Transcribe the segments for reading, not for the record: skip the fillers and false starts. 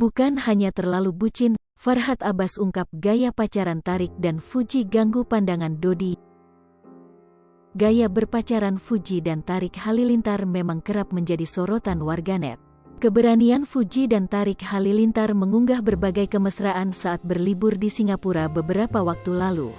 Bukan hanya terlalu bucin, Farhad Abbas ungkap gaya pacaran Tarik dan Fuji ganggu pandangan Dodi. Gaya berpacaran Fuji dan Tarik Halilintar memang kerap menjadi sorotan warganet. Keberanian Fuji dan Tarik Halilintar mengunggah berbagai kemesraan saat berlibur di Singapura beberapa waktu lalu.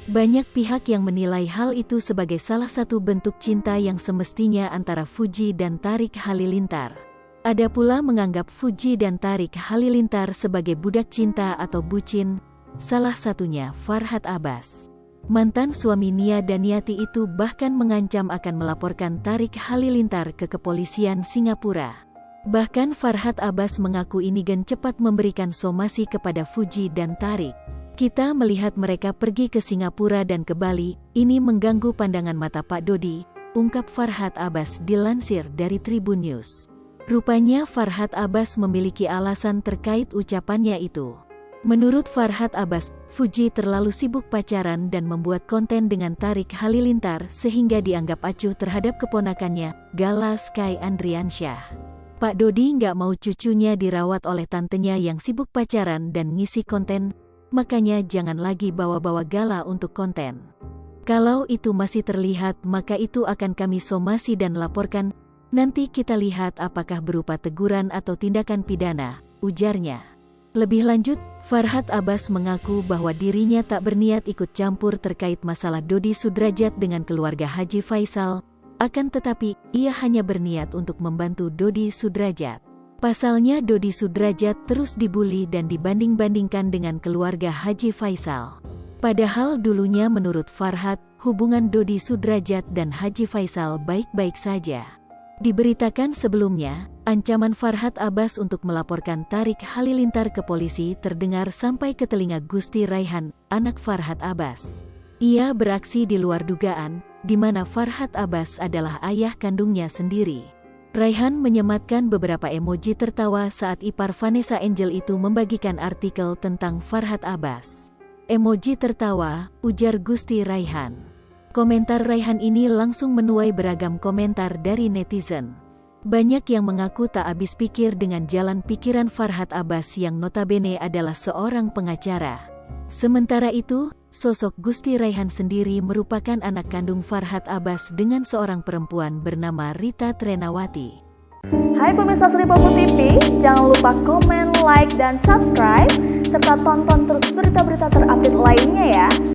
Banyak pihak yang menilai hal itu sebagai salah satu bentuk cinta yang semestinya antara Fuji dan Tarik Halilintar. Ada pula menganggap Fuji dan Tarik Halilintar sebagai budak cinta atau bucin, salah satunya Farhad Abbas. Mantan suami Nia Daniati itu bahkan mengancam akan melaporkan Tarik Halilintar ke kepolisian Singapura. Bahkan Farhad Abbas mengaku ini gen cepat memberikan somasi kepada Fuji dan Tarik. Kita melihat mereka pergi ke Singapura dan ke Bali, ini mengganggu pandangan mata Pak Dodi, ungkap Farhad Abbas dilansir dari Tribun News. Rupanya Farhad Abbas memiliki alasan terkait ucapannya itu. Menurut Farhad Abbas, Fuji terlalu sibuk pacaran dan membuat konten dengan Tarik Halilintar sehingga dianggap acuh terhadap keponakannya, Gala Sky Andriansyah. Pak Dodi nggak mau cucunya dirawat oleh tantenya yang sibuk pacaran dan ngisi konten, makanya jangan lagi bawa-bawa Gala untuk konten. Kalau itu masih terlihat, maka itu akan kami somasi dan laporkan. Nanti kita lihat apakah berupa teguran atau tindakan pidana, ujarnya. Lebih lanjut, Farhad Abbas mengaku bahwa dirinya tak berniat ikut campur terkait masalah Dodi Sudrajat dengan keluarga Haji Faisal, akan tetapi ia hanya berniat untuk membantu Dodi Sudrajat. Pasalnya Dodi Sudrajat terus dibully dan dibanding-bandingkan dengan keluarga Haji Faisal. Padahal dulunya menurut Farhad, hubungan Dodi Sudrajat dan Haji Faisal baik-baik saja. Diberitakan sebelumnya, ancaman Farhad Abbas untuk melaporkan Tarik Halilintar ke polisi terdengar sampai ke telinga Gusti Raihan, anak Farhad Abbas. Ia beraksi di luar dugaan, di mana Farhad Abbas adalah ayah kandungnya sendiri. Raihan menyematkan beberapa emoji tertawa saat ipar Vanessa Angel itu membagikan artikel tentang Farhad Abbas. Emoji tertawa, ujar Gusti Raihan. Komentar Raihan ini langsung menuai beragam komentar dari netizen. Banyak yang mengaku tak habis pikir dengan jalan pikiran Farhad Abbas yang notabene adalah seorang pengacara. Sementara itu, sosok Gusti Raihan sendiri merupakan anak kandung Farhad Abbas dengan seorang perempuan bernama Rita Trenawati. Hai pemirsa Sri Popo TV, jangan lupa komen, like, dan subscribe, serta tonton terus berita-berita terupdate lainnya ya.